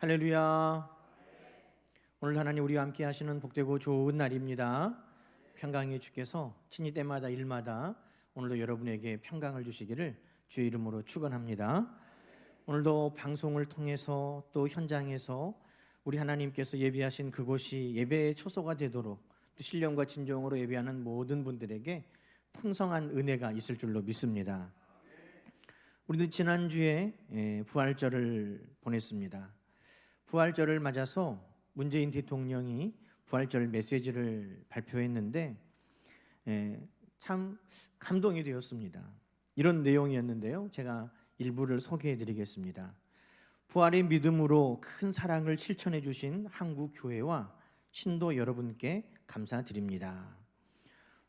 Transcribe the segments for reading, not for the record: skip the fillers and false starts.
할렐루야. 오늘 하나님 우리와 함께 하시는 복되고 좋은 날입니다. 평강의 주께서 친히 때마다 일마다 오늘도 여러분에게 평강을 주시기를 주의 이름으로 축원합니다. 오늘도 방송을 통해서 또 현장에서 우리 하나님께서 예비하신 그곳이 예배의 초소가 되도록 또 신령과 진정으로 예배하는 모든 분들에게 풍성한 은혜가 있을 줄로 믿습니다. 우리도 지난주에 부활절을 보냈습니다. 부활절을 맞아서 문재인 대통령이 부활절 메시지를 발표했는데 참 감동이 되었습니다. 이런 내용이었는데요, 제가 일부를 소개해 드리겠습니다. 부활의 믿음으로 큰 사랑을 실천해 주신 한국교회와 신도 여러분께 감사드립니다.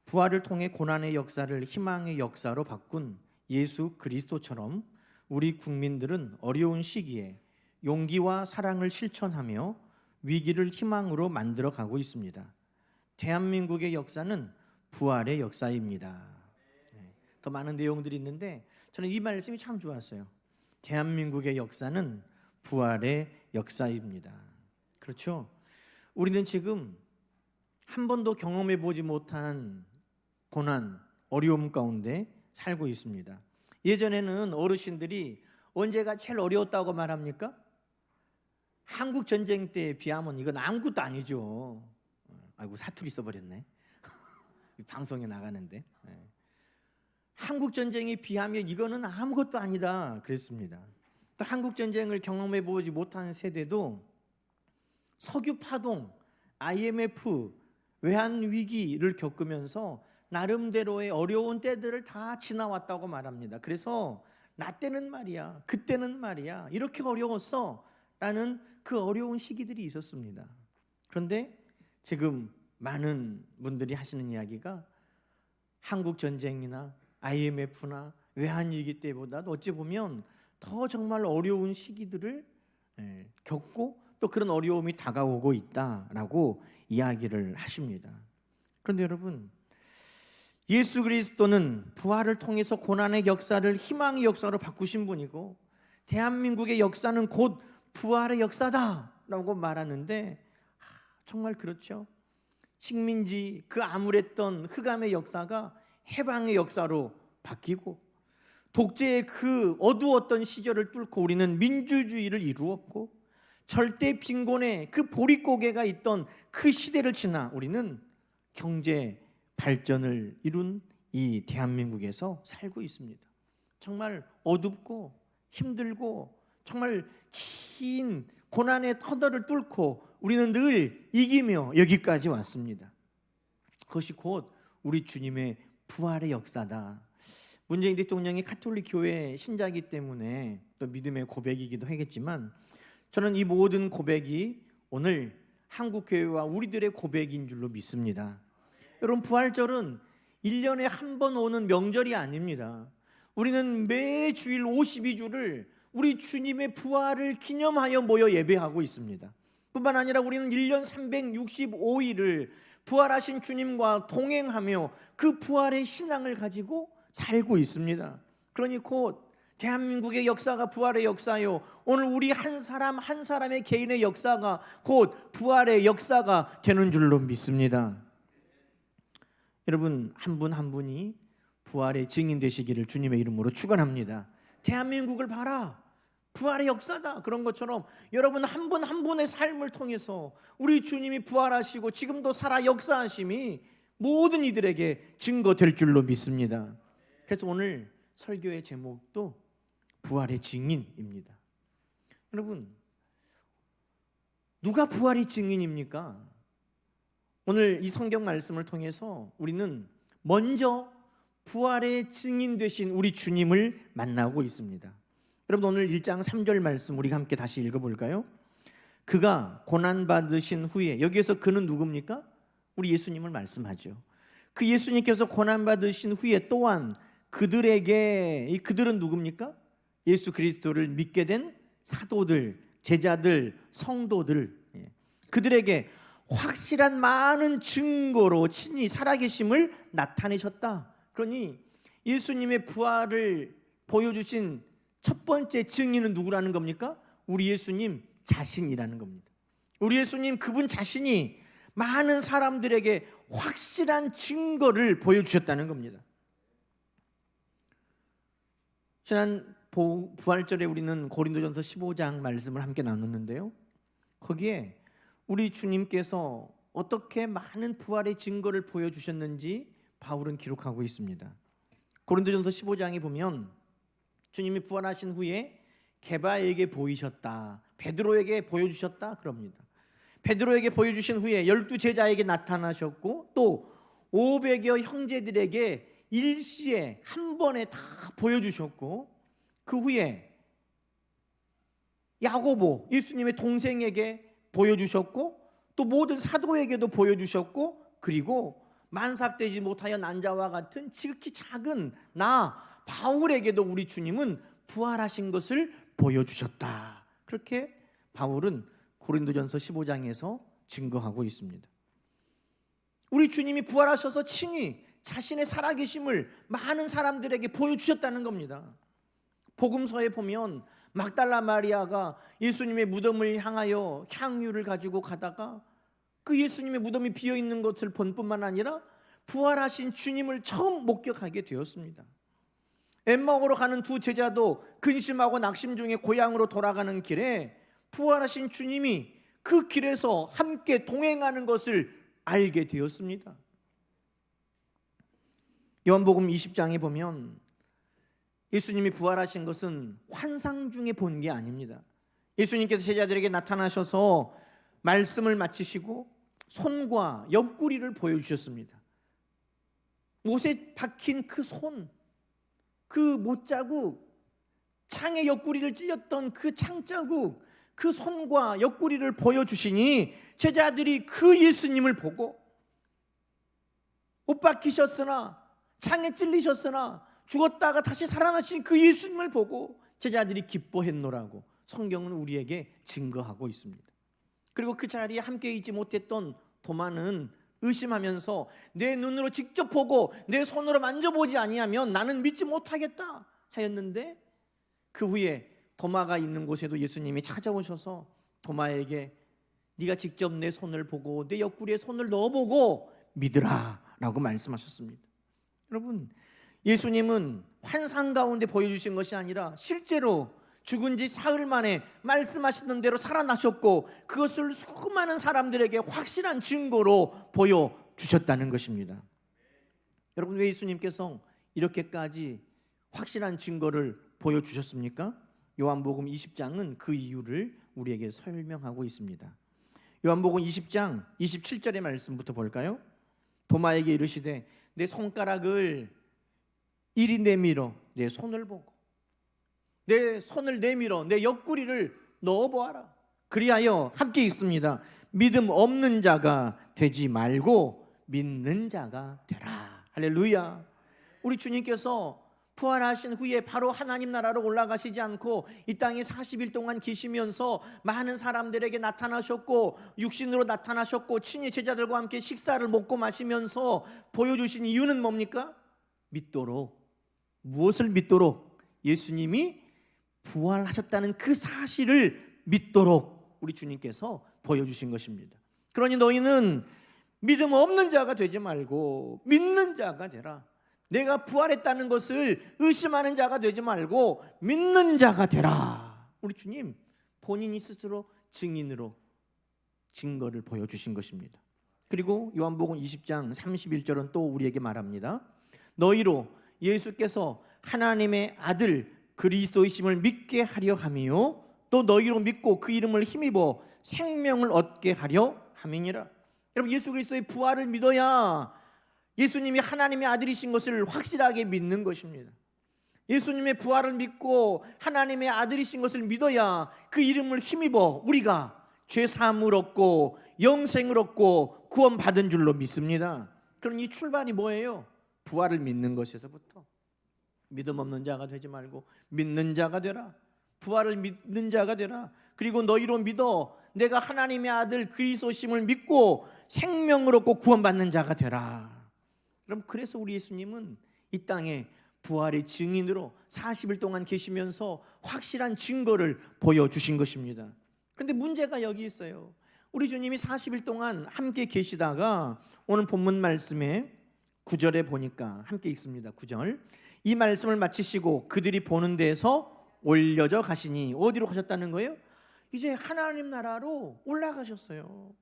부활을 통해 고난의 역사를 희망의 역사로 바꾼 예수 그리스도처럼 우리 국민들은 어려운 시기에 용기와 사랑을 실천하며 위기를 희망으로 만들어 가고 있습니다. 대한민국의 역사는 부활의 역사입니다. 더 많은 내용들이 있는데 저는 이 말씀이 참 좋았어요. 대한민국의 역사는 부활의 역사입니다. 그렇죠? 우리는 지금 한 번도 경험해 보지 못한 고난, 어려움 가운데 살고 있습니다. 예전에는 어르신들이 언제가 제일 어려웠다고 말합니까? 한국 전쟁 때에 비하면 이건 아무것도 아니죠. 아이고, 사투리 써버렸네. 방송에 나가는데. 한국 전쟁에 비하면 이거는 아무것도 아니다 그랬습니다. 또 한국 전쟁을 경험해 보지 못한 세대도 석유 파동, IMF, 외환 위기를 겪으면서 나름대로의 어려운 때들을 다 지나왔다고 말합니다. 그래서 나 때는 말이야, 그때는 말이야, 이렇게 어려웠어 라는 그 어려운 시기들이 있었습니다. 그런데 지금 많은 분들이 하시는 이야기가 한국 전쟁이나 IMF나 외환위기 때보다 어찌 보면 더 정말 어려운 시기들을 겪고 또 그런 어려움이 다가오고 있다라고 이야기를 하십니다. 그런데 여러분, 예수 그리스도는 부활을 통해서 고난의 역사를 희망의 역사로 바꾸신 분이고 대한민국의 역사는 곧 부활의 역사다라고 말하는데 정말 그렇죠. 식민지 그 암울했던 흑암의 역사가 해방의 역사로 바뀌고 독재의 그 어두웠던 시절을 뚫고 우리는 민주주의를 이루었고 절대 빈곤의 그 보릿고개가 있던 그 시대를 지나 우리는 경제 발전을 이룬 이 대한민국에서 살고 있습니다. 정말 어둡고 힘들고 정말 긴 고난의 터널을 뚫고 우리는 늘 이기며 여기까지 왔습니다. 그것이 곧 우리 주님의 부활의 역사다. 문재인 대통령이 가톨릭 교회 신자이기 때문에 또 믿음의 고백이기도 하겠지만 저는 이 모든 고백이 오늘 한국교회와 우리들의 고백인 줄로 믿습니다. 여러분, 부활절은 1년에 한 번 오는 명절이 아닙니다. 우리는 매 주일 52주를 우리 주님의 부활을 기념하여 모여 예배하고 있습니다. 뿐만 아니라 우리는 1년 365일을 부활하신 주님과 동행하며 그 부활의 신앙을 가지고 살고 있습니다. 그러니 곧 대한민국의 역사가 부활의 역사요, 오늘 우리 한 사람 한 사람의 개인의 역사가 곧 부활의 역사가 되는 줄로 믿습니다. 여러분, 한 분 한 분이 부활의 증인 되시기를 주님의 이름으로 축원합니다. 대한민국을 봐라, 부활의 역사다. 그런 것처럼 여러분 한 분 한 분의 삶을 통해서 우리 주님이 부활하시고 지금도 살아 역사하심이 모든 이들에게 증거될 줄로 믿습니다. 그래서 오늘 설교의 제목도 부활의 증인입니다. 여러분, 누가 부활의 증인입니까? 오늘 이 성경 말씀을 통해서 우리는 먼저 부활의 증인 되신 우리 주님을 만나고 있습니다. 여러분, 오늘 1장 3절 말씀 우리가 함께 다시 읽어볼까요? 그가 고난받으신 후에, 여기에서 그는 누굽니까? 우리 예수님을 말씀하죠. 그 예수님께서 고난받으신 후에 또한 그들에게, 이 그들은 누굽니까? 예수 그리스도를 믿게 된 사도들, 제자들, 성도들, 그들에게 확실한 많은 증거로 친히 살아계심을 나타내셨다. 그러니 예수님의 부활을 보여주신 첫 번째 증인은 누구라는 겁니까? 우리 예수님 자신이라는 겁니다. 우리 예수님 그분 자신이 많은 사람들에게 확실한 증거를 보여주셨다는 겁니다. 지난 부활절에 우리는 고린도전서 15장 말씀을 함께 나눴는데요, 거기에 우리 주님께서 어떻게 많은 부활의 증거를 보여주셨는지 바울은 기록하고 있습니다. 고린도전서 15장에 보면 주님이 부활하신 후에 게바에게 보이셨다, 베드로에게 보여주셨다 그럽니다. 베드로에게 보여주신 후에 12제자에게 나타나셨고 또 500여 형제들에게 일시에 한 번에 다 보여주셨고, 그 후에 야고보 예수님의 동생에게 보여주셨고 또 모든 사도에게도 보여주셨고, 그리고 만삭되지 못하여 난 자와 같은 지극히 작은 나 바울에게도 우리 주님은 부활하신 것을 보여주셨다. 그렇게 바울은 고린도전서 15장에서 증거하고 있습니다. 우리 주님이 부활하셔서 친히 자신의 살아계심을 많은 사람들에게 보여주셨다는 겁니다. 복음서에 보면 막달라 마리아가 예수님의 무덤을 향하여 향유를 가지고 가다가 그 예수님의 무덤이 비어있는 것을 본 뿐만 아니라 부활하신 주님을 처음 목격하게 되었습니다. 엠마오로 가는 두 제자도 근심하고 낙심 중에 고향으로 돌아가는 길에 부활하신 주님이 그 길에서 함께 동행하는 것을 알게 되었습니다. 요한복음 20장에 보면 예수님이 부활하신 것은 환상 중에 본 게 아닙니다. 예수님께서 제자들에게 나타나셔서 말씀을 마치시고 손과 옆구리를 보여주셨습니다. 못에 박힌 그 손, 그 못자국, 창에 옆구리를 찔렸던 그 창자국, 그 손과 옆구리를 보여주시니 제자들이 그 예수님을 보고 못 박히셨으나 창에 찔리셨으나 죽었다가 다시 살아나신 그 예수님을 보고 제자들이 기뻐했노라고 성경은 우리에게 증거하고 있습니다. 그리고 그 자리에 함께 있지 못했던 도마는 의심하면서 내 눈으로 직접 보고 내 손으로 만져보지 아니하면 나는 믿지 못하겠다 하였는데, 그 후에 도마가 있는 곳에도 예수님이 찾아오셔서 도마에게 네가 직접 내 손을 보고 내 옆구리에 손을 넣어보고 믿으라 라고 말씀하셨습니다. 여러분, 예수님은 환상 가운데 보여주신 것이 아니라 실제로 죽은 지 사흘 만에 말씀하시는 대로 살아나셨고 그것을 수많은 사람들에게 확실한 증거로 보여주셨다는 것입니다. 여러분, 왜 예수님께서 이렇게까지 확실한 증거를 보여주셨습니까? 요한복음 20장은 그 이유를 우리에게 설명하고 있습니다. 요한복음 20장 27절의 말씀부터 볼까요? 도마에게 이르시되 내 손가락을 이리 내밀어 내 손을 보고 내 손을 내밀어 내 옆구리를 넣어보아라. 그리하여 함께 있습니다. 믿음 없는 자가 되지 말고 믿는 자가 되라. 할렐루야. 우리 주님께서 부활하신 후에 바로 하나님 나라로 올라가시지 않고 이 땅에 40일 동안 계시면서 많은 사람들에게 나타나셨고 육신으로 나타나셨고 친히 제자들과 함께 식사를 먹고 마시면서 보여주신 이유는 뭡니까? 믿도록. 무엇을 믿도록? 예수님이 부활하셨다는 그 사실을 믿도록 우리 주님께서 보여주신 것입니다. 그러니 너희는 믿음 없는 자가 되지 말고 믿는 자가 되라. 내가 부활했다는 것을 의심하는 자가 되지 말고 믿는 자가 되라. 우리 주님 본인이 스스로 증인으로 증거를 보여주신 것입니다. 그리고 요한복음 20장 31절은 또 우리에게 말합니다. 너희로 예수께서 하나님의 아들 그리스도이심을 믿게 하려 함이요 또 너희로 믿고 그 이름을 힘입어 생명을 얻게 하려 함이니라. 여러분, 예수 그리스도의 부활을 믿어야 예수님이 하나님의 아들이신 것을 확실하게 믿는 것입니다. 예수님의 부활을 믿고 하나님의 아들이신 것을 믿어야 그 이름을 힘입어 우리가 죄사함을 얻고 영생을 얻고 구원받은 줄로 믿습니다. 그럼 이 출발이 뭐예요? 부활을 믿는 것에서부터. 믿음 없는 자가 되지 말고 믿는 자가 되라. 부활을 믿는 자가 되라. 그리고 너희로 믿어 내가 하나님의 아들 그리스도심을 믿고 생명을 얻고 구원받는 자가 되라. 그럼 그래서 우리 예수님은 이 땅에 부활의 증인으로 40일 동안 계시면서 확실한 증거를 보여주신 것입니다. 그런데 문제가 여기 있어요. 우리 주님이 40일 동안 함께 계시다가 오늘 본문 말씀에 9절에 보니까 함께 읽습니다. 9절. 이 말씀을 마치시고 그들이 보는 데에서 올려져 가시니, 어디로 가셨다는 거예요? 이제 하나님 나라로 올라가셨어요.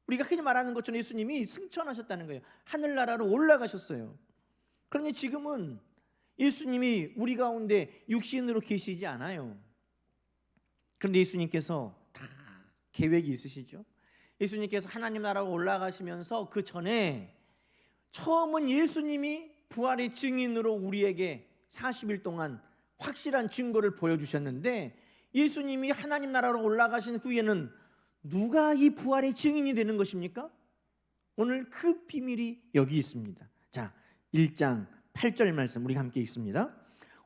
우리가 흔히 말하는 것처럼 예수님이 승천하셨다는 거예요. 하늘나라로 올라가셨어요. 그러니 지금은 예수님이 우리 가운데 육신으로 계시지 않아요. 그런데 예수님께서 다 계획이 있으시죠. 예수님께서 하나님 나라로 올라가시면서 그 전에 처음은 예수님이 부활의 증인으로 우리에게 40일 동안 확실한 증거를 보여주셨는데, 예수님이 하나님 나라로 올라가신 후에는 누가 이 부활의 증인이 되는 것입니까? 오늘 그 비밀이 여기 있습니다. 자, 1장 8절 말씀 우리 함께 읽습니다.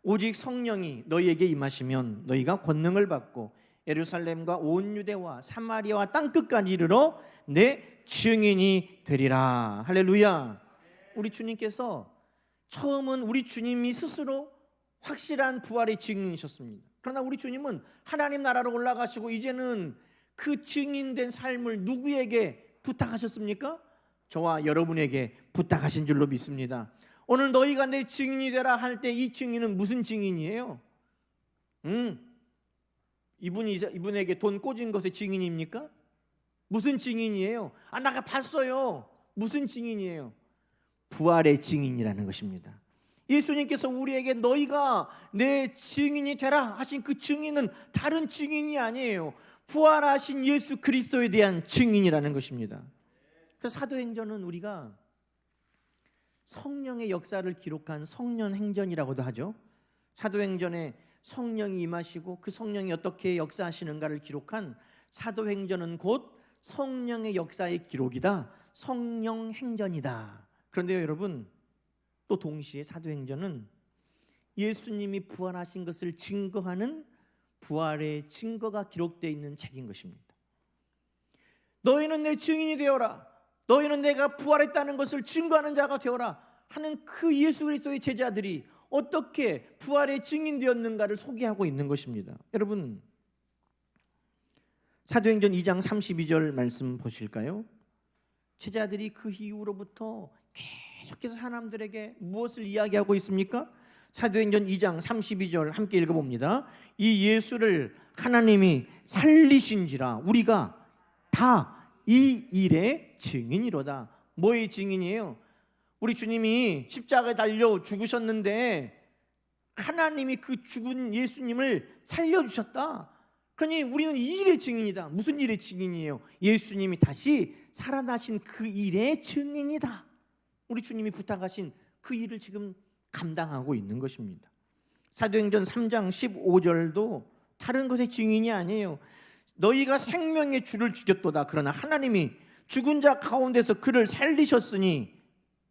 오직 성령이 너희에게 임하시면 너희가 권능을 받고 예루살렘과 온 유대와 사마리아와 땅끝까지 이르러 내 증인이 되리라. 할렐루야. 우리 주님께서 처음은 우리 주님이 스스로 확실한 부활의 증인이셨습니다. 그러나 우리 주님은 하나님 나라로 올라가시고 이제는 그 증인된 삶을 누구에게 부탁하셨습니까? 저와 여러분에게 부탁하신 줄로 믿습니다. 오늘 너희가 내 증인이 되라 할 때 이 증인은 무슨 증인이에요? 이분에게 돈 꽂은 것의 증인입니까? 무슨 증인이에요? 내가 봤어요. 무슨 증인이에요? 부활의 증인이라는 것입니다. 예수님께서 우리에게 너희가 내 증인이 되라 하신 그 증인은 다른 증인이 아니에요. 부활하신 예수 그리스도에 대한 증인이라는 것입니다. 그래서 사도행전은 우리가 성령의 역사를 기록한 성령행전이라고도 하죠. 사도행전에 성령이 임하시고 그 성령이 어떻게 역사하시는가를 기록한 사도행전은 곧 성령의 역사의 기록이다, 성령행전이다. 그런데요 여러분, 또 동시에 사도행전은 예수님이 부활하신 것을 증거하는 부활의 증거가 기록되어 있는 책인 것입니다. 너희는 내 증인이 되어라, 너희는 내가 부활했다는 것을 증거하는 자가 되어라 하는 그 예수 그리스도의 제자들이 어떻게 부활의 증인되었는가를 소개하고 있는 것입니다. 여러분, 사도행전 2장 32절 말씀 보실까요? 제자들이 그 이후로부터 계속해서 사람들에게 무엇을 이야기하고 있습니까? 사도행전 2장 32절 함께 읽어봅니다. 이 예수를 하나님이 살리신지라 우리가 다 이 일의 증인이로다. 뭐의 증인이에요? 우리 주님이 십자가에 달려 죽으셨는데 하나님이 그 죽은 예수님을 살려주셨다. 그러니 우리는 이 일의 증인이다. 무슨 일의 증인이에요? 예수님이 다시 살아나신 그 일의 증인이다. 우리 주님이 부탁하신 그 일을 지금 감당하고 있는 것입니다. 사도행전 3장 15절도 다른 것의 증인이 아니에요. 너희가 생명의 주를 죽였도다. 그러나 하나님이 죽은 자 가운데서 그를 살리셨으니,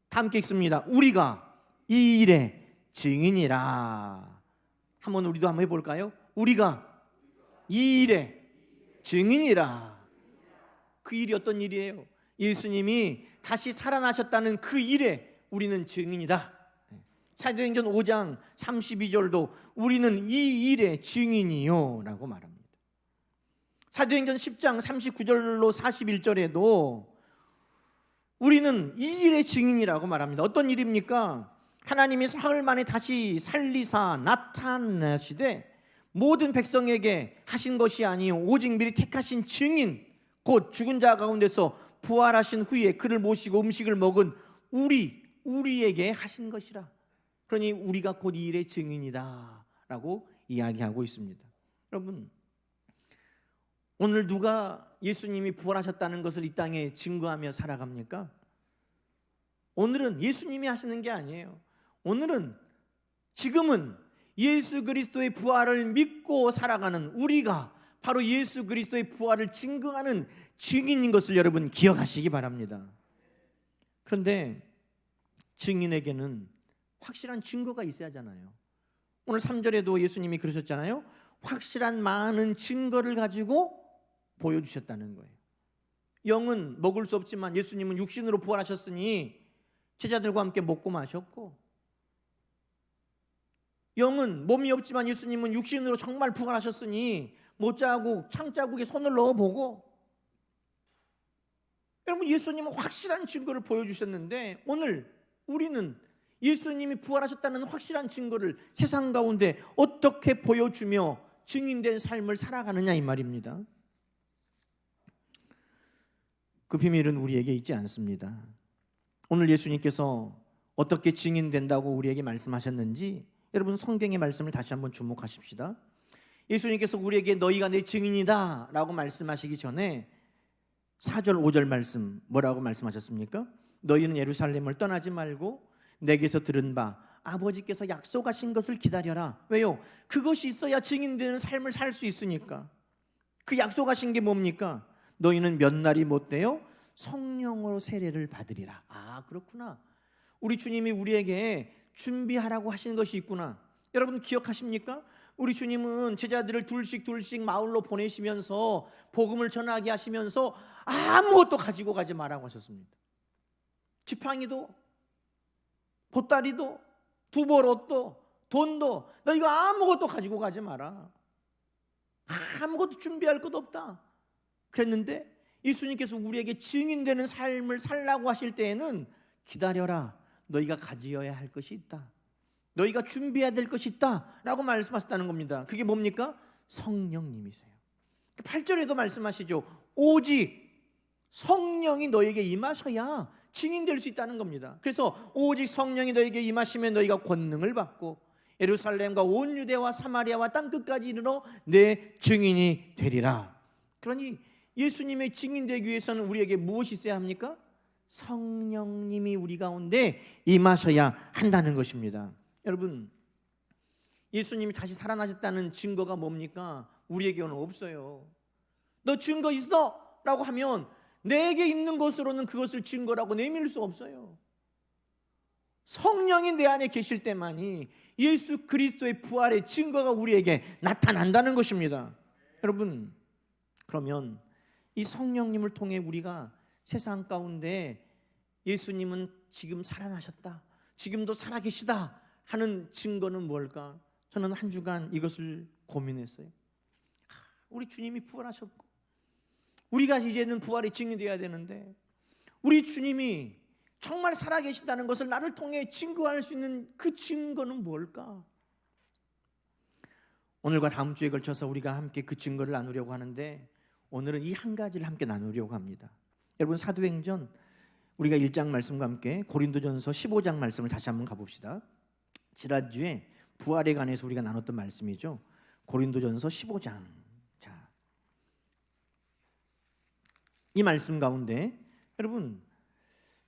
다 함께 읽습니다. 우리가 이 일의 증인이라. 우리도 한번 해볼까요? 우리가 이 일의 증인이라. 그 일이 어떤 일이에요? 예수님이 다시 살아나셨다는 그 일에 우리는 증인이다. 사도행전 5장 32절도 우리는 이 일의 증인이요 라고 말합니다. 사도행전 10장 39절로 41절에도 우리는 이 일의 증인이라고 말합니다. 어떤 일입니까? 하나님이 사흘 만에 다시 살리사 나타나시되 모든 백성에게 하신 것이 아니요 오직 미리 택하신 증인, 곧 죽은 자 가운데서 부활하신 후에 그를 모시고 음식을 먹은 우리에게 하신 것이라. 그러니 우리가 곧 이 일의 증인이다 라고 이야기하고 있습니다. 여러분, 오늘 누가 예수님이 부활하셨다는 것을 이 땅에 증거하며 살아갑니까? 오늘은 예수님이 하시는 게 아니에요. 오늘은 지금은 예수 그리스도의 부활을 믿고 살아가는 우리가 바로 예수 그리스도의 부활을 증거하는 증인인 것을 여러분 기억하시기 바랍니다. 그런데 증인에게는 확실한 증거가 있어야 하잖아요. 오늘 3절에도 예수님이 그러셨잖아요. 확실한 많은 증거를 가지고 보여주셨다는 거예요. 영은 먹을 수 없지만 예수님은 육신으로 부활하셨으니 제자들과 함께 먹고 마셨고, 영은 몸이 없지만 예수님은 육신으로 정말 부활하셨으니 못자국, 창자국에 손을 넣어보고, 여러분 예수님은 확실한 증거를 보여주셨는데 오늘 우리는 예수님이 부활하셨다는 확실한 증거를 세상 가운데 어떻게 보여주며 증인된 삶을 살아가느냐 이 말입니다. 그 비밀은 우리에게 있지 않습니다. 오늘 예수님께서 어떻게 증인된다고 우리에게 말씀하셨는지 여러분 성경의 말씀을 다시 한번 주목하십시다. 예수님께서 우리에게 너희가 내 증인이다 라고 말씀하시기 전에 4절 5절 말씀 뭐라고 말씀하셨습니까? 너희는 예루살렘을 떠나지 말고 내게서 들은 바 아버지께서 약속하신 것을 기다려라. 왜요? 그것이 있어야 증인되는 삶을 살 수 있으니까. 그 약속하신 게 뭡니까? 너희는 몇 날이 못되어 성령으로 세례를 받으리라. 아, 그렇구나. 우리 주님이 우리에게 준비하라고 하신 것이 있구나. 여러분 기억하십니까? 우리 주님은 제자들을 둘씩 마을로 보내시면서 복음을 전하게 하시면서 아무것도 가지고 가지 말라고 하셨습니다. 지팡이도 보따리도 두벌옷도 돈도 너희가 아무것도 가지고 가지 마라. 아무것도 준비할 것 없다 그랬는데 예수님께서 우리에게 증인되는 삶을 살라고 하실 때에는 기다려라. 너희가 가지어야 할 것이 있다. 너희가 준비해야 될 것이 있다 라고 말씀하셨다는 겁니다. 그게 뭡니까? 성령님이세요. 8절에도 말씀하시죠. 오직 성령이 너에게 임하셔야 증인될 수 있다는 겁니다. 그래서 오직 성령이 너에게 임하시면 너희가 권능을 받고 예루살렘과 온 유대와 사마리아와 땅끝까지 이르러 내 증인이 되리라. 그러니 예수님의 증인되기 위해서는 우리에게 무엇이 있어야 합니까? 성령님이 우리 가운데 임하셔야 한다는 것입니다. 여러분 예수님이 다시 살아나셨다는 증거가 뭡니까? 우리에게는 없어요. 너 증거 있어? 라고 하면 내게 있는 것으로는 그것을 증거라고 내밀 수 없어요. 성령이 내 안에 계실 때만이 예수 그리스도의 부활의 증거가 우리에게 나타난다는 것입니다. 여러분 그러면 이 성령님을 통해 우리가 세상 가운데 예수님은 지금 살아나셨다, 지금도 살아계시다 하는 증거는 뭘까? 저는 한 주간 이것을 고민했어요. 우리 주님이 부활하셨고 우리가 이제는 부활의 증인이 되어야 되는데 우리 주님이 정말 살아계신다는 것을 나를 통해 증거할 수 있는 그 증거는 뭘까? 오늘과 다음 주에 걸쳐서 우리가 함께 그 증거를 나누려고 하는데 오늘은 이 한 가지를 함께 나누려고 합니다. 여러분 사도행전 우리가 1장 말씀과 함께 고린도전서 15장 말씀을 다시 한번 가봅시다. 지난주에 부활에 관해서 우리가 나눴던 말씀이죠. 고린도전서 15장. 자, 이 말씀 가운데 여러분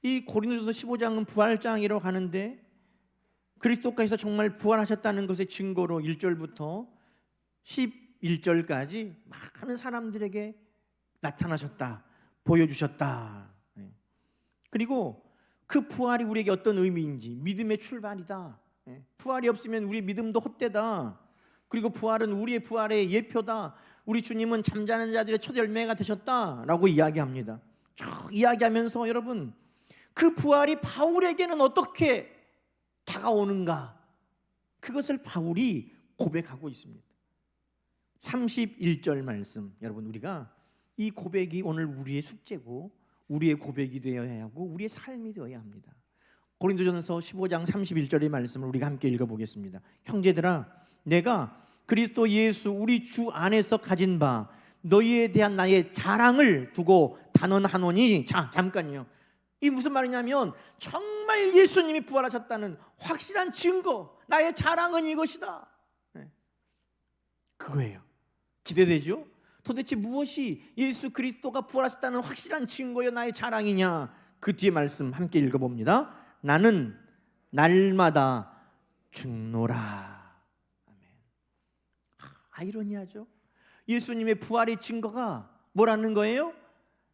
이 고린도전서 15장은 부활장이라고 하는데 그리스도께서 정말 부활하셨다는 것의 증거로 1절부터 11절까지 많은 사람들에게 나타나셨다, 보여주셨다. 그리고 그 부활이 우리에게 어떤 의미인지, 믿음의 출발이다. 부활이 없으면 우리 믿음도 헛되다. 그리고 부활은 우리의 부활의 예표다. 우리 주님은 잠자는 자들의 첫 열매가 되셨다라고 이야기합니다. 쭉 이야기하면서 여러분 그 부활이 바울에게는 어떻게 다가오는가, 그것을 바울이 고백하고 있습니다. 31절 말씀, 여러분 우리가 이 고백이 오늘 우리의 숙제고 우리의 고백이 되어야 하고 우리의 삶이 되어야 합니다. 고린도전서 15장 31절의 말씀을 우리가 함께 읽어보겠습니다. 형제들아, 내가 그리스도 예수 우리 주 안에서 가진 바 너희에 대한 나의 자랑을 두고 단언하노니. 자, 잠깐요. 이 무슨 말이냐면 정말 예수님이 부활하셨다는 확실한 증거, 나의 자랑은 이것이다. 그거예요. 기대되죠? 도대체 무엇이 예수 그리스도가 부활하셨다는 확실한 증거여 나의 자랑이냐? 그 뒤에 말씀 함께 읽어봅니다. 나는 날마다 죽노라. 아멘. 아이러니하죠? 예수님의 부활의 증거가 뭐라는 거예요?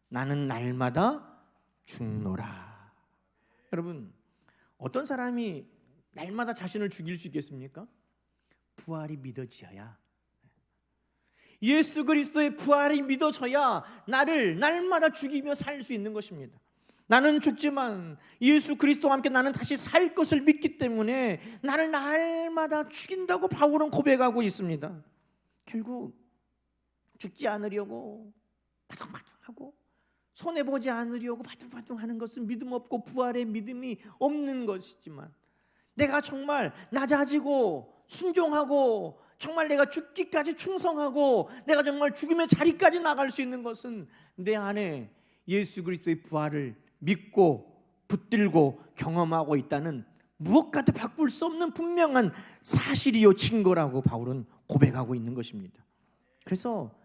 나는 날마다 죽노라. 여러분 어떤 사람이 날마다 자신을 죽일 수 있겠습니까? 부활이 믿어져야, 예수 그리스도의 부활이 믿어져야 나를 날마다 죽이며 살 수 있는 것입니다. 나는 죽지만 예수 그리스도와 함께 나는 다시 살 것을 믿기 때문에 나를 날마다 죽인다고 바울은 고백하고 있습니다. 결국 죽지 않으려고 바둥바둥하고 손해보지 않으려고 바둥바둥하는 것은 믿음 없고 부활의 믿음이 없는 것이지만, 내가 정말 낮아지고 순종하고 정말 내가 죽기까지 충성하고 내가 정말 죽음의 자리까지 나갈 수 있는 것은 내 안에 예수 그리스도의 부활을 믿고 붙들고 경험하고 있다는 무엇과도 바꿀 수 없는 분명한 사실이요 증거라고 바울은 고백하고 있는 것입니다. 그래서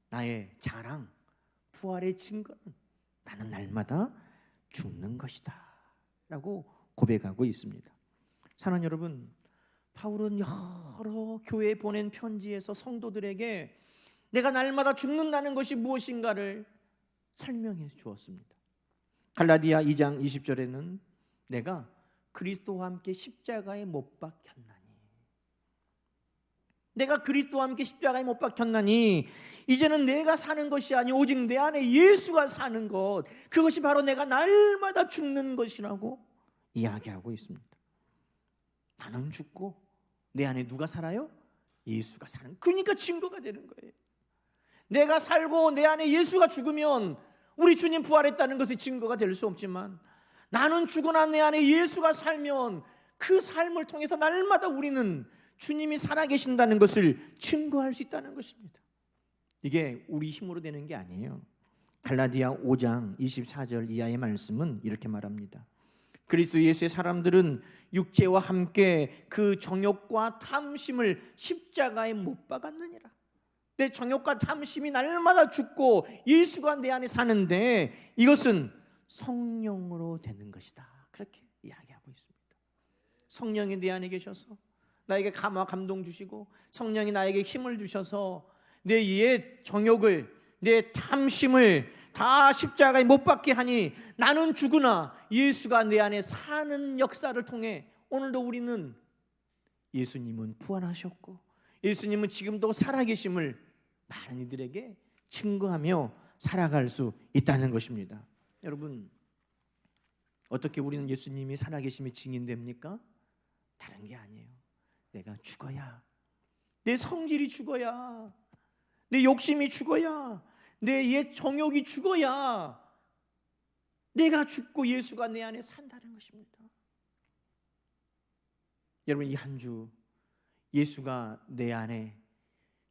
나의 자랑, 부활의 증거는 나는 날마다 죽는 것이다 라고 고백하고 있습니다. 사랑하는 여러분, 바울은 여러 교회에 보낸 편지에서 성도들에게 내가 날마다 죽는다는 것이 무엇인가를 설명해 주었습니다. 갈라디아 2장 20절에는 내가 그리스도와 함께 십자가에 못 박혔나니, 내가 그리스도와 함께 십자가에 못 박혔나니 이제는 내가 사는 것이 아니 오직 내 안에 예수가 사는 것, 그것이 바로 내가 날마다 죽는 것이라고 이야기하고 있습니다. 나는 죽고 내 안에 누가 살아요? 예수가 사는, 그러니까 증거가 되는 거예요. 내가 살고 내 안에 예수가 죽으면 우리 주님 부활했다는 것이 증거가 될 수 없지만, 나는 죽으나 내 안에 예수가 살면 그 삶을 통해서 날마다 우리는 주님이 살아계신다는 것을 증거할 수 있다는 것입니다. 이게 우리 힘으로 되는 게 아니에요. 갈라디아 5장 24절 이하의 말씀은 이렇게 말합니다. 그리스도 예수의 사람들은 육체와 함께 그 정욕과 탐심을 십자가에 못 박았느니라. 내 정욕과 탐심이 날마다 죽고 예수가 내 안에 사는데 이것은 성령으로 되는 것이다, 그렇게 이야기하고 있습니다. 성령이 내 안에 계셔서 나에게 감화 감동 주시고, 성령이 나에게 힘을 주셔서 내 옛 정욕을, 내 탐심을 다 십자가에 못 박게 하니 나는 죽으나 예수가 내 안에 사는 역사를 통해 오늘도 우리는 예수님은 부활하셨고 예수님은 지금도 살아계심을 많은 이들에게 증거하며 살아갈 수 있다는 것입니다. 여러분, 어떻게 우리는 예수님이 살아계심이 증인됩니까? 다른 게 아니에요. 내가 죽어야, 내 성질이 죽어야, 내 욕심이 죽어야, 내 옛 정욕이 죽어야 내가 죽고 예수가 내 안에 산다는 것입니다. 여러분, 이 한 주 예수가 내 안에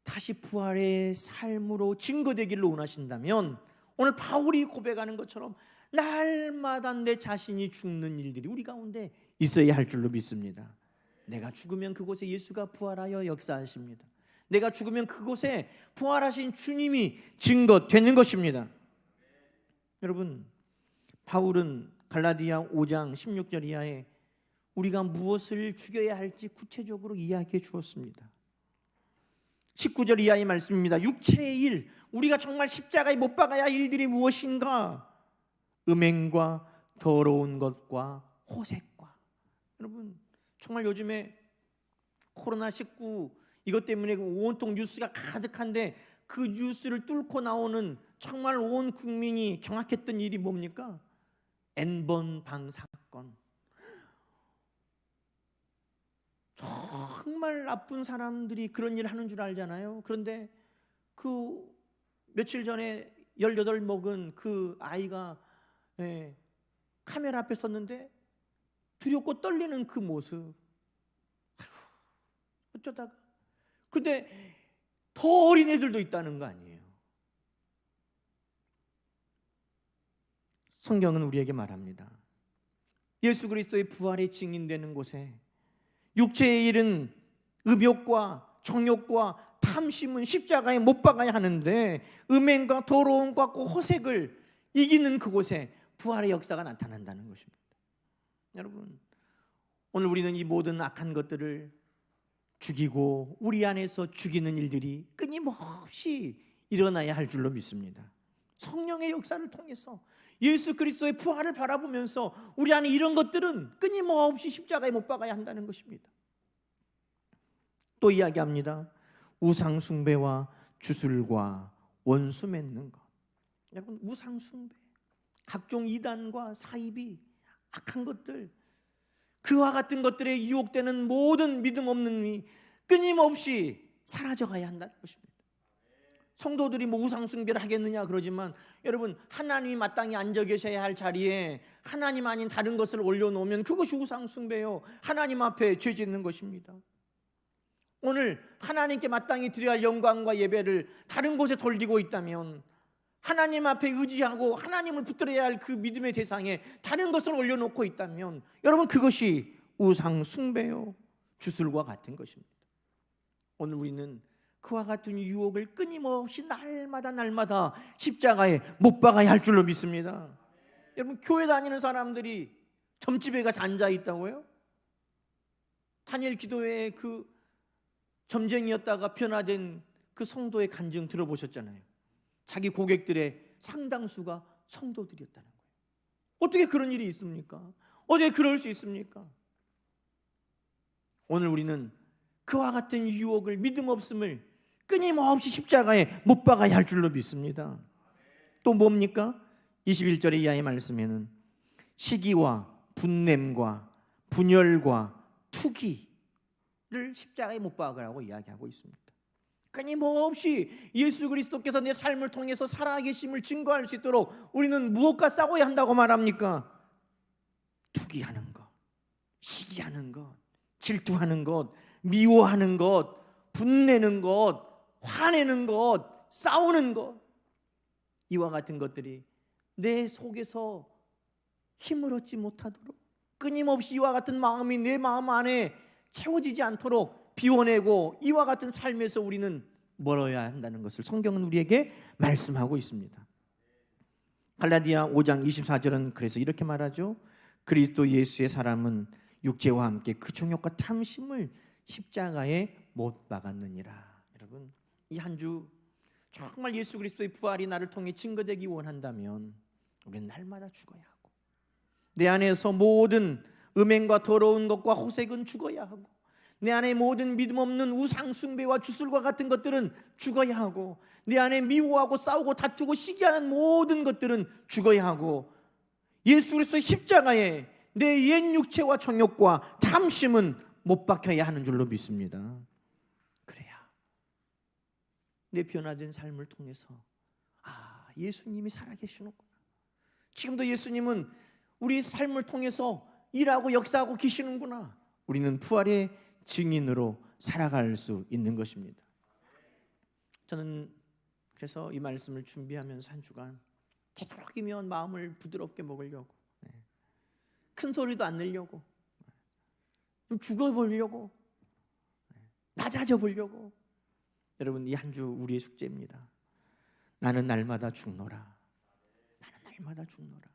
다시 부활의 삶으로 증거되기를 원하신다면 오늘 바울이 고백하는 것처럼 날마다 내 자신이 죽는 일들이 우리 가운데 있어야 할 줄로 믿습니다. 내가 죽으면 그곳에 예수가 부활하여 역사하십니다. 내가 죽으면 그곳에 부활하신 주님이 증거되는 것입니다. 여러분, 바울은 갈라디아 5장 16절 이하에 우리가 무엇을 죽여야 할지 구체적으로 이야기해 주었습니다. 19절 이하의 말씀입니다. 육체의 일, 우리가 정말 십자가에 못 박아야 할 일들이 무엇인가? 음행과 더러운 것과 호색과. 여러분, 정말 요즘에 코로나19 이것 때문에 온통 뉴스가 가득한데 그 뉴스를 뚫고 나오는 정말 온 국민이 경악했던 일이 뭡니까? N번 사건. 정말 나쁜 사람들이 그런 일을 하는 줄 알잖아요. 그런데 그 며칠 전에 18 먹은 그 아이가 카메라 앞에 섰는데 두렵고 떨리는 그 모습, 어쩌다가. 그런데 더 어린 애들도 있다는 거 아니에요. 성경은 우리에게 말합니다. 예수 그리스도의 부활이 증인되는 곳에 육체의 일은 음욕과 정욕과 탐심은 십자가에 못 박아야 하는데 음행과 더러움과 호색을 이기는 그곳에 부활의 역사가 나타난다는 것입니다. 여러분, 오늘 우리는 이 모든 악한 것들을 죽이고 우리 안에서 죽이는 일들이 끊임없이 일어나야 할 줄로 믿습니다. 성령의 역사를 통해서 예수 그리스도의 부활을 바라보면서 우리 안에 이런 것들은 끊임없이 십자가에 못 박아야 한다는 것입니다. 또 이야기합니다. 우상 숭배와 주술과 원수 맺는 것. 여러분, 우상 숭배, 각종 이단과 사이비, 악한 것들, 그와 같은 것들에 유혹되는 모든 믿음 없는 이 끊임없이 사라져가야 한다는 것입니다. 성도들이 뭐 우상숭배를 하겠느냐 그러지만, 여러분, 하나님이 마땅히 앉아 계셔야 할 자리에 하나님 아닌 다른 것을 올려놓으면 그것이 우상숭배요, 하나님 앞에 죄 짓는 것입니다. 오늘 하나님께 마땅히 드려야 할 영광과 예배를 다른 곳에 돌리고 있다면, 하나님 앞에 의지하고 하나님을 붙들어야 할 그 믿음의 대상에 다른 것을 올려놓고 있다면, 여러분, 그것이 우상숭배요, 주술과 같은 것입니다. 오늘 우리는 그와 같은 유혹을 끊임없이 날마다 십자가에 못 박아야 할 줄로 믿습니다. 여러분, 교회 다니는 사람들이 점집에 가서 앉아 있다고요? 다니엘 기도회의 그 점쟁이였다가 변화된 그 성도의 간증 들어보셨잖아요. 자기 고객들의 상당수가 성도들이었다는 거예요. 어떻게 그런 일이 있습니까? 어떻게 그럴 수 있습니까? 오늘 우리는 그와 같은 유혹을, 믿음 없음을 끊임없이 십자가에 못 박아야 할 줄로 믿습니다. 또 뭡니까? 21절의 이하의 말씀에는 시기와 분냄과 분열과 투기를 십자가에 못 박으라고 이야기하고 있습니다. 끊임없이 예수 그리스도께서 내 삶을 통해서 살아계심을 증거할 수 있도록 우리는 무엇과 싸워야 한다고 말합니까? 투기하는 것, 시기하는 것, 질투하는 것, 미워하는 것, 분내는 것, 화내는 것, 싸우는 것, 이와 같은 것들이 내 속에서 힘을 얻지 못하도록, 끊임없이 이와 같은 마음이 내 마음 안에 채워지지 않도록 비워내고, 이와 같은 삶에서 우리는 멀어야 한다는 것을 성경은 우리에게 말씀하고 있습니다. 갈라디아 5장 24절은 그래서 이렇게 말하죠. 그리스도 예수의 사람은 육체와 함께 그 정욕과 탐심을 십자가에 못 박았느니라. 여러분, 이 한 주 정말 예수 그리스도의 부활이 나를 통해 증거되기 원한다면 우리는 날마다 죽어야 하고, 내 안에서 모든 음행과 더러운 것과 호색은 죽어야 하고, 내 안에 모든 믿음 없는 우상 숭배와 주술과 같은 것들은 죽어야 하고, 내 안에 미워하고 싸우고 다투고 시기하는 모든 것들은 죽어야 하고, 예수 그리스도의 십자가에 내 옛 육체와 정욕과 탐심은 못 박혀야 하는 줄로 믿습니다. 내 변화된 삶을 통해서 예수님이 살아계시는구나, 지금도 예수님은 우리 삶을 통해서 일하고 역사하고 계시는구나, 우리는 부활의 증인으로 살아갈 수 있는 것입니다. 저는 그래서 이 말씀을 준비하면서 한 주간 되도록이면 마음을 부드럽게 먹으려고, 큰 소리도 안 내려고, 좀 죽어보려고, 낮아져 보려고. 여러분, 이 한 주 우리의 숙제입니다. 나는 날마다 죽노라. 나는 날마다 죽노라.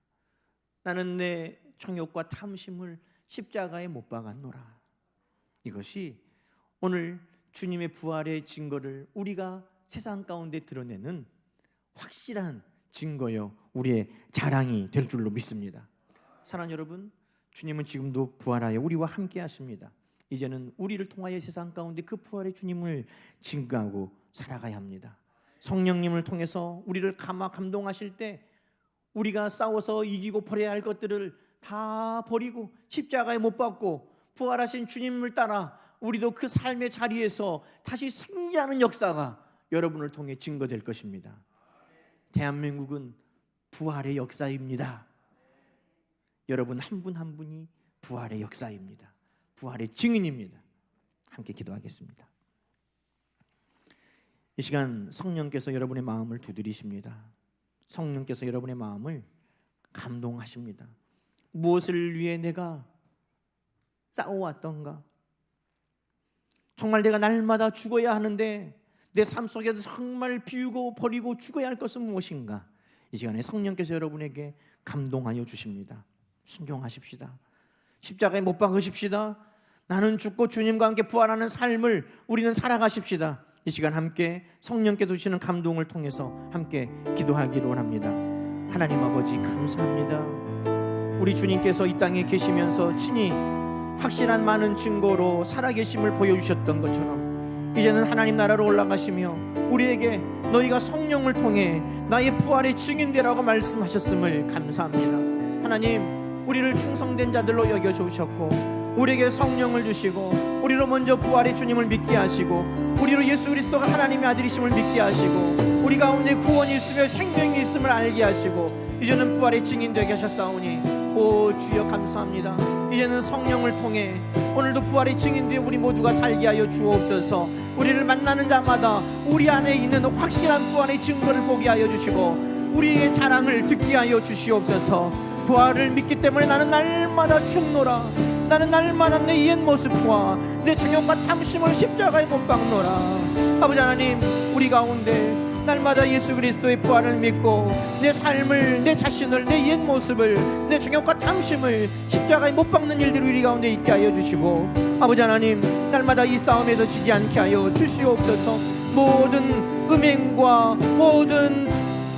나는 내 정욕과 탐심을 십자가에 못 박았노라. 이것이 오늘 주님의 부활의 증거를 우리가 세상 가운데 드러내는 확실한 증거요, 우리의 자랑이 될 줄로 믿습니다. 사랑하는 여러분, 주님은 지금도 부활하여 우리와 함께 하십니다. 이제는 우리를 통하여 세상 가운데 그 부활의 주님을 증거하고 살아가야 합니다. 성령님을 통해서 우리를 감동하실 때 우리가 싸워서 이기고 버려야 할 것들을 다 버리고 십자가에 못 박고 부활하신 주님을 따라 우리도 그 삶의 자리에서 다시 승리하는 역사가 여러분을 통해 증거될 것입니다. 대한민국은 부활의 역사입니다. 여러분 한 분 한 분이 부활의 역사입니다. 부활의 증인입니다. 함께 기도하겠습니다. 이 시간 성령께서 여러분의 마음을 두드리십니다. 성령께서 여러분의 마음을 감동하십니다. 무엇을 위해 내가 싸워왔던가? 정말 내가 날마다 죽어야 하는데 내 삶 속에서 정말 비우고 버리고 죽어야 할 것은 무엇인가? 이 시간에 성령께서 여러분에게 감동하여 주십니다. 순종하십시다. 십자가에 못 박으십시다. 나는 죽고 주님과 함께 부활하는 삶을 우리는 살아가십시다. 이 시간 함께 성령께서 주시는 감동을 통해서 함께 기도하기를 원합니다. 하나님 아버지 감사합니다. 우리 주님께서 이 땅에 계시면서 친히 확실한 많은 증거로 살아계심을 보여주셨던 것처럼 이제는 하나님 나라로 올라가시며 우리에게 너희가 성령을 통해 나의 부활의 증인되라고 말씀하셨음을 감사합니다. 하나님, 우리를 충성된 자들로 여겨주셨고 우리에게 성령을 주시고 우리로 먼저 부활의 주님을 믿게 하시고 우리로 예수 그리스도가 하나님의 아들이심을 믿게 하시고 우리 가운데 구원이 있으며 생명이 있음을 알게 하시고 이제는 부활의 증인 되게 하셨사오니 오 주여 감사합니다. 이제는 성령을 통해 오늘도 부활의 증인되어 우리 모두가 살게 하여 주옵소서. 우리를 만나는 자마다 우리 안에 있는 확실한 부활의 증거를 보게 하여 주시고 우리의 자랑을 듣게 하여 주시옵소서. 부활을 믿기 때문에 나는 날마다 죽노라. 나는 날마다 내 옛 모습과 내 정욕과 탐심을 십자가에 못 박노라. 아버지 하나님, 우리 가운데 날마다 예수 그리스도의 부활을 믿고 내 삶을, 내 자신을, 내 옛 모습을, 내 정욕과 탐심을 십자가에 못 박는 일들이 우리 가운데 있게 하여 주시고 아버지 하나님, 날마다 이 싸움에도 지지 않게 하여 주시옵소서. 모든 음행과 모든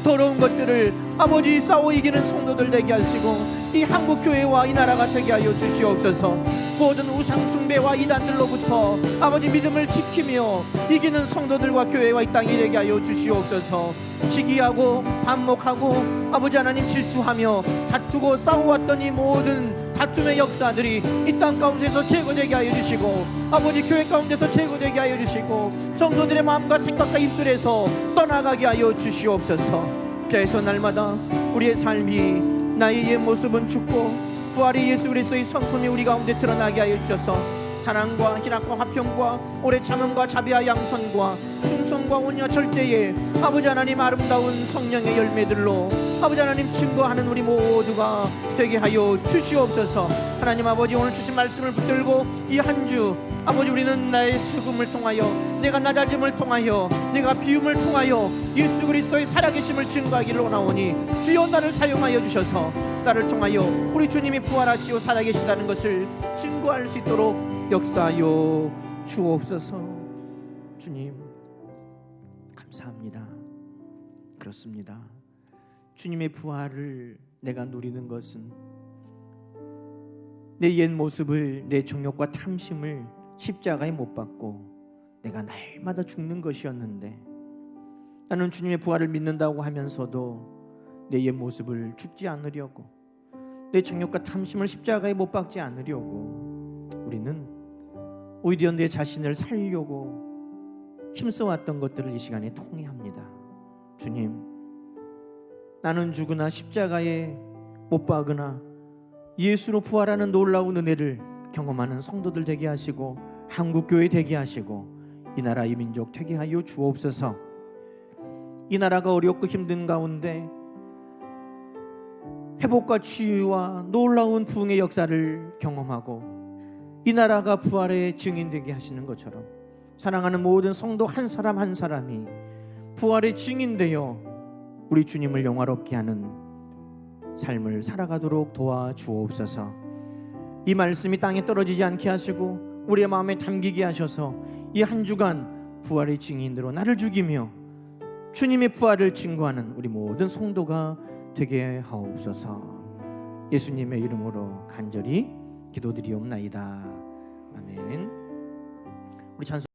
더러운 것들을 아버지 싸워 이기는 성도들 되게 하시고 이 한국교회와 이 나라가 되게 하여 주시옵소서. 모든 우상숭배와 이단들로부터 아버지 믿음을 지키며 이기는 성도들과 교회와 이 땅이 되게 하여 주시옵소서. 시기하고 반목하고 아버지 하나님 질투하며 다투고 싸워왔던 이 모든 다툼의 역사들이 이 땅 가운데서 제거되게 하여 주시고 아버지 교회 가운데서 제거되게 하여 주시고 성도들의 마음과 생각과 입술에서 떠나가게 하여 주시옵소서. 그래서 날마다 우리의 삶이 나의 옛 모습은 죽고 부활의 예수 그리스도의 성품이 우리 가운데 드러나게 하여 주셔서 사랑과 희락과 화평과 오래 참음과 자비와 양선과 충성과 온유와 절제의 아버지 하나님 아름다운 성령의 열매들로 아버지 하나님 증거하는 우리 모두가 되게 하여 주시옵소서. 하나님 아버지, 오늘 주신 말씀을 붙들고 이 한 주 아버지 우리는 나의 슬픔을 통하여 내가 낮아짐을 통하여 내가 비움을 통하여 예수 그리스도의 살아계심을 증거하기를 원하오니 주여 나를 사용하여 주셔서 나를 통하여 우리 주님이 부활하시고 살아계시다는 것을 증거할 수 있도록 역사하여 주옵소서. 주님 감사합니다. 그렇습니다. 주님의 부활을 내가 누리는 것은 내 옛 모습을, 내 정욕과 탐심을 십자가에 못 박고 내가 날마다 죽는 것이었는데 나는 주님의 부활을 믿는다고 하면서도 내 옛 모습을 죽지 않으려고 내 정욕과 탐심을 십자가에 못 박지 않으려고 우리는 오히려 내 자신을 살려고 힘써왔던 것들을 이 시간에 통회합니다. 주님, 나는 죽으나 십자가에 못 박으나 예수로 부활하는 놀라운 은혜를 경험하는 성도들 되게 하시고 한국교회 되게 하시고 이 나라 이 민족 되게 하여 주옵소서. 이 나라가 어렵고 힘든 가운데 회복과 치유와 놀라운 부흥의 역사를 경험하고 이 나라가 부활의 증인 되게 하시는 것처럼 사랑하는 모든 성도 한 사람 한 사람이 부활의 증인되어 우리 주님을 영화롭게 하는 삶을 살아가도록 도와주옵소서. 이 말씀이 땅에 떨어지지 않게 하시고 우리의 마음에 담기게 하셔서 이 한 주간 부활의 증인으로 나를 죽이며 주님의 부활을 증거하는 우리 모든 성도가 되게 하옵소서. 예수님의 이름으로 간절히 기도드리옵나이다. 아멘. 우리 찬송